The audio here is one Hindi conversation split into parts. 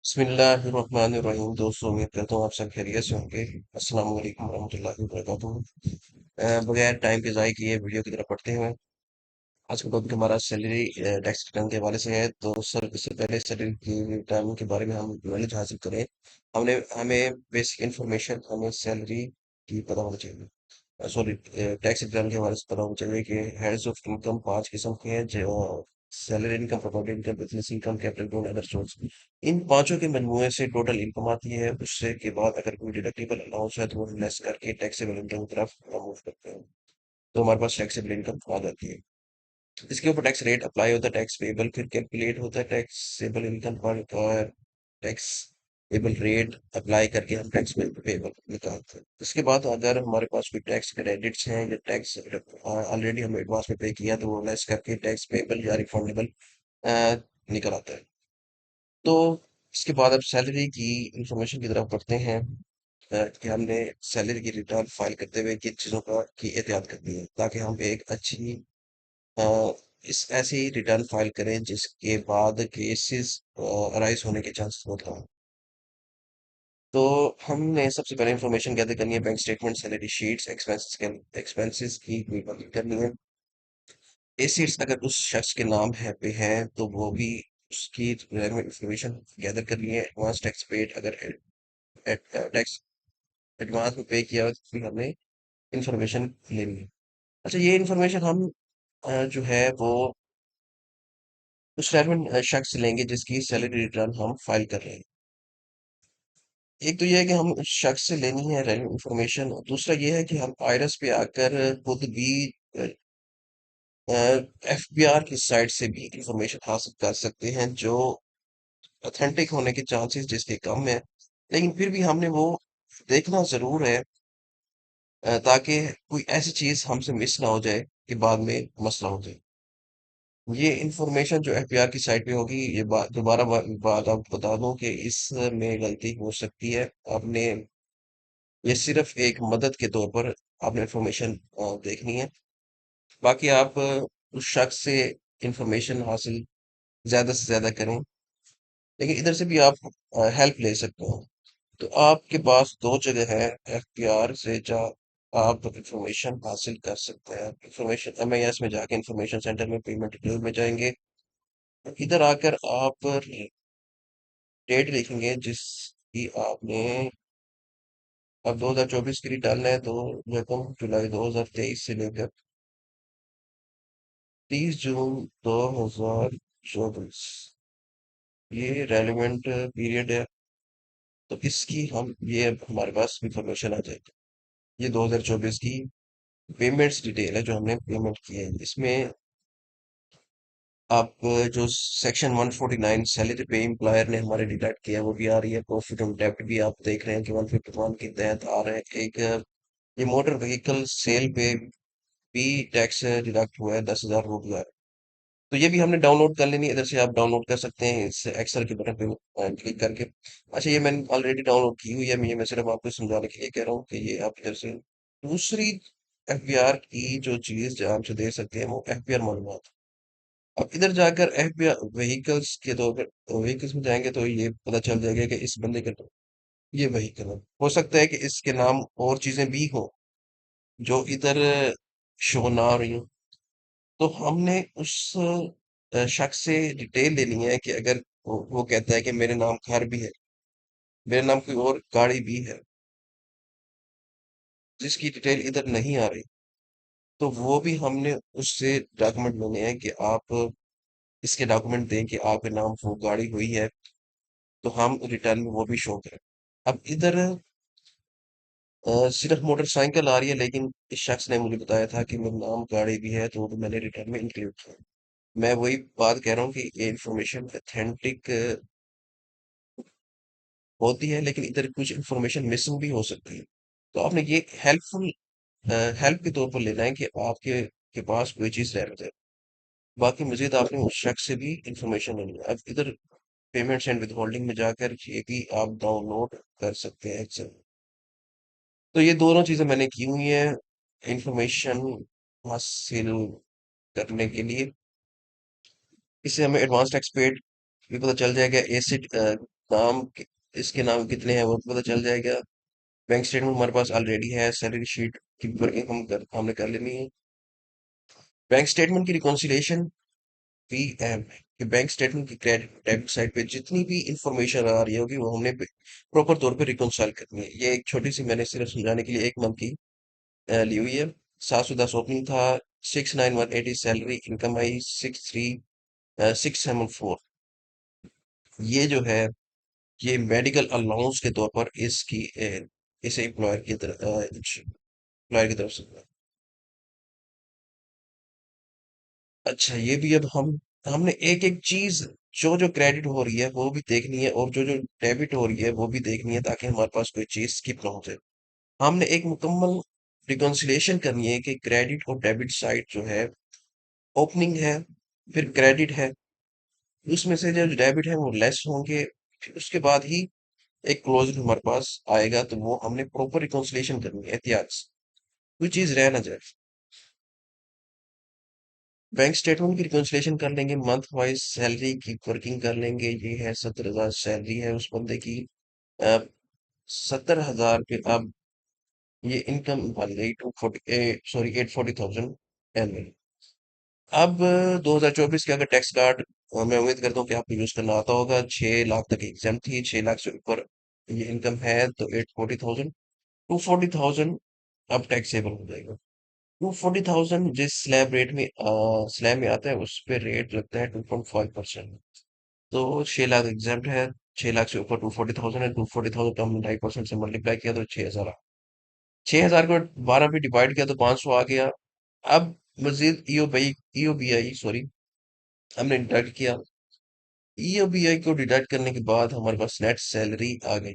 बिस्मिल्लाहिर्रहमानिर्रहीम। दोस्तों, उम्मीद करता हूँ आप सब खैरियत से होंगे। अस्सलाम वालेकुम वरहमतुल्लाहि वबरकातुहू। बगैर टाइम के ज़ाय किए वीडियो की तरफ बढ़ते हैं। आज का टॉपिक हमारा सैलरी टैक्स रिटर्न के हवाले से है। तो सर, इससे पहले सैलरी की रिटर्न के बारे में हम नॉलेज हासिल करें, हमने हमें बेसिक इंफॉर्मेशन, हमें सैलरी की पता होनी चाहिए। सॉरी, टैक्स रिटर्न के हवाले से पता होना चाहिए कि हेड्स ऑफ इनकम पांच किस्म के हैं, जो salary income, property income, business income, capital gain, other source. इन पांचों के मजमूए से टोटल इनकम आती है। उससे के बाद अगर कोई डिडक्टिबल अलाउंस है तो वो लेस करके टैक्सेबल इनकम की तरफ मूव करते हैं, तो हमारे पास टैक्सेबल इनकम आ जाती है। इसके ऊपर टैक्स रेट अप्लाई होता है, टैक्स पेबल फिर कैलकुलेट होता है टैक्सेबल इनकम पर, और टैक्स पेबल रेट अप्लाई करके हम टैक्स पेबल निकालते हैं। इसके बाद अगर हमारे पास कोई टैक्स क्रेडिट्स हैं या टैक्स ऑलरेडी हमने एडवांस में पे किया, तो वो लेस करके टैक्स पेबल या रिफंडेबल निकल आता है। तो इसके बाद अब सैलरी की इंफॉर्मेशन की तरफ बढ़ते हैं, कि हमने सैलरी की रिटर्न फाइल करते हुए किन चीज़ों का की एहतियात करनी है, ताकि हम एक अच्छी अ, इस ऐसी रिटर्न फाइल करें जिसके बाद केसेस अराइज होने के चांसेस बहुत कम हों। तो हमने सबसे पहले इंफॉर्मेशन गैदर करनी है, bank statement, salary sheets, expenses की रिकॉर्डिंग करनी है। एसिड्स अगर उस शख्स के नाम है पे हैं तो वो भी उसकी रेलेवेंट इंफॉर्मेशन गैदर करनी है। एडवांस टैक्स पेड अगर टैक्स एडवांस में पे किया हो तो भी हमें इंफॉर्मेशन लेनी है। अच्छा, ये इंफॉर्मेशन हम जो है वो उस रेलेवेंट शख्स से लेंगे जिसकी सैलरी रिटर्न हम फाइल कर रहे हैं। एक तो ये है कि हम उस शख्स से लेनी है रेलेवेंट इंफॉर्मेशन, दूसरा ये है कि हम आईरस पे आकर खुद भी एफबीआर की साइट से भी इंफॉर्मेशन हासिल कर सकते हैं, जो ऑथेंटिक होने के चांसेस जिसके कम है, लेकिन फिर भी हमने वो देखना जरूर है, ताकि कोई ऐसी चीज हमसे मिस ना हो जाए कि बाद में मसला हो जाए। ये इंफॉर्मेशन जो एफबीआर की साइट पे होगी, ये दोबारा बात आपको बता दूं कि इसमें गलती हो सकती है। आपने ये सिर्फ एक मदद के तौर पर आपने इंफॉर्मेशन देखनी है। बाकी आप उस शख्स से इंफॉर्मेशन हासिल ज्यादा से ज्यादा करें, लेकिन इधर से भी आप हेल्प ले सकते हो। तो आपके पास दो जगह है एफपीआर से जहाँ आप इंफॉर्मेशन हासिल कर सकते हैं। इंफॉर्मेशन एमआईएस में जाके इंफॉर्मेशन सेंटर में पेमेंट डिटेल में जाएंगे, इधर आकर आप डेट लिखेंगे जिसकी आपने अब 2024 की रिटर्न है, तो रकम जुलाई 2023 से लेकर 30 जून 2024, ये रेलिवेंट पीरियड है। तो इसकी हम ये अब हमारे पास इंफॉर्मेशन आ जाएगी। ये 2024 की पेमेंट्स डिटेल है जो हमने पेमेंट की है। इसमें आप जो सेक्शन 149 सैलरी पे एम्प्लॉयर ने हमारे डिडक्ट किया है वो भी आ रही है। प्रॉफिट ऑन डेब्ट भी आप देख रहे हैं कि 151 के तहत आ रहे हैं। एक ये मोटर व्हीकल सेल पे भी टैक्स डिडक्ट हुआ है, 10,000 रुपया। तो ये भी हमने डाउनलोड कर लेनी है, इधर से आप डाउनलोड कर सकते हैं इस एक्सेल के बटन पे क्लिक करके। अच्छा, ये मैंने ऑलरेडी डाउनलोड की हुई है, मैं सिर्फ आपको समझाने के लिए कह रहा हूँ कि ये आप इधर से दूसरी एफबीआर की जो चीज जो आपसे दे सकते हैं वो एफबीआर मालूमात। अब इधर जाकर एफबीआर व्हीकल्स के तो अगर व्हीकल्स में जाएंगे तो ये पता चल जाएगा कि इस बंदे का तो ये व्हीकल है। हो सकता है कि इसके नाम और चीजें भी हो जो इधर शो ना हो रही हो। तो हमने उस शख्स से डिटेल लेनी है कि अगर वो कहता है कि मेरे नाम घर भी है, मेरे नाम कोई और गाड़ी भी है जिसकी डिटेल इधर नहीं आ रही, तो वो भी हमने उससे डॉक्यूमेंट लेने हैं कि आप इसके डॉक्यूमेंट दें कि आपके नाम वो गाड़ी हुई है, तो हम रिटर्न में वो भी शो करें। अब इधर सिर्फ मोटरसाइकिल आ रही है, लेकिन इस शख्स ने मुझे बताया था कि मेरे नाम गाड़ी भी है, तो वो भी मैंने रिटर्न में इंक्लूड किया। मैं वही बात कह रहा हूँ कि ये इंफॉर्मेशन अथेंटिक होती है, लेकिन इधर कुछ इंफॉर्मेशन मिसिंग भी हो सकती है। तो आपने ये हेल्पफुल हेल्प के तौर पर लेना है कि आपके के पास कोई चीज़ रह जाए। बाकी मजीद आपने उस शख्स से भी इंफॉर्मेशन लेनी है। अब इधर पेमेंट्स एंड विथहोल्डिंग में जाकर ये भी आप डाउनलोड कर सकते हैं एक्सेल। तो ये दोनों चीज़ें मैंने की हुई हैं इंफॉर्मेशन हासिल करने के लिए। इससे हमें एडवांस टैक्स पेड भी पता चल जाएगा, एसिड नाम इसके नाम कितने हैं वो भी पता चल जाएगा। बैंक स्टेटमेंट हमारे पास ऑलरेडी है, सैलरी शीट की वर्किंग हमने कर लेनी है। बैंक स्टेटमेंट की रिकॉन्सिलेशन पीएम कि बैंक स्टेटमेंट की क्रेडिट डेबिट साइड पे जितनी भी इंफॉर्मेशन आ रही होगी वो हमने प्रॉपर तौर पे रिकॉन्साइल करनी है। ये एक छोटी सी मैंने सिर्फ समझाने के लिए एक मंथ की ली हुई है। 710 ओपनिंग था, 69180 सैलरी, इनकम आई 63674। ये जो है ये मेडिकल अलाउंस के तौर पर इसकी इसे एम्प्लॉयर की तरफ से। अच्छा, ये भी अब हमने एक एक चीज जो जो क्रेडिट हो रही है वो भी देखनी है, और जो जो डेबिट हो रही है वो भी देखनी है, ताकि हमारे पास कोई चीज स्किप ना हो जाए। हमने एक मुकम्मल रिकॉन्सिलेशन करनी है कि क्रेडिट और डेबिट साइड जो है ओपनिंग है, फिर क्रेडिट है, उसमें से जो डेबिट है वो लेस होंगे, फिर उसके बाद ही एक क्लोजिंग हमारे पास आएगा। तो वो हमने प्रॉपर रिकॉन्सिलेशन करनी है एहतियात से, कोई चीज रह ना जाए। बैंक स्टेटमेंट की रिकॉन्सिलेशन कर लेंगे, मंथ वाइज सैलरी की वर्किंग कर लेंगे। ये है 70,000 सैलरी है उस बंदे की। 70,000 पे अब ये इनकम बन गई 840,000 एनुअल। अब 2024 के अगर टैक्स कार्ड, मैं उम्मीद करता हूँ कि आपको यूज करना आता होगा, 6 लाख तक एग्जाम थी, 6 लाख से ऊपर ये इनकम है तो 840,000, 240,000 अब टैक्सेबल हो जाएगा। 240,000 जिस स्लैब में आता है उस पे रेट लगता है 2.5%। तो 6 लाख एग्जाम्प्ट है, 6 लाख से ऊपर 240,000 है, 240,000 तो हमने 2.5% से मल्टीप्लाई किया तो 6,000। 6,000 को 12 पे डिवाइड किया तो 500 आ गया। अब मजीद ईओबीआई सॉरी हमने डिडक्ट किया। ईओबीआई को डिडक्ट करने के बाद हमारे पास नेट सैलरी आ गई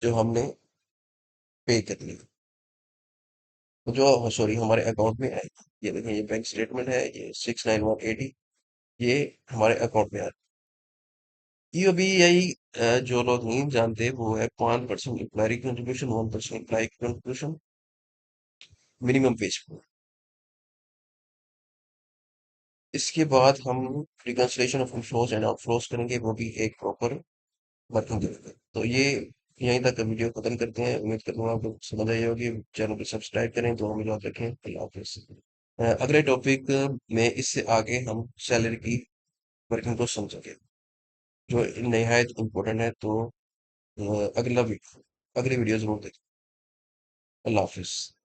जो हमने पे करनी। जो सॉरी हमारे अकाउंट में आई, ये देखें ये बैंक स्टेटमेंट है, ये 69180 ये हमारे अकाउंट में आ। ईओबीआई जो लोग नहीं जानते वो है 5% employ contribution, 1% employ contribution, minimum wage. इसके बाद हम reconciliation of inflows and outflows करेंगे, वो भी एक प्रॉपर वर्किंग करेंगे। तो ये यहीं तक वीडियो खत्म करते हैं। उम्मीद करूंगा आपको समझ आई होगी। चैनल को सब्सक्राइब करें तो हमें याद रखें। अल्लाह हाफिज़। अगले टॉपिक में इससे आगे हम सैलरी की वर्किंग को समझेंगे, जो निहायत इम्पोर्टेंट है। तो अगली वीडियो जरूर देखें। अल्लाह हाफिज़।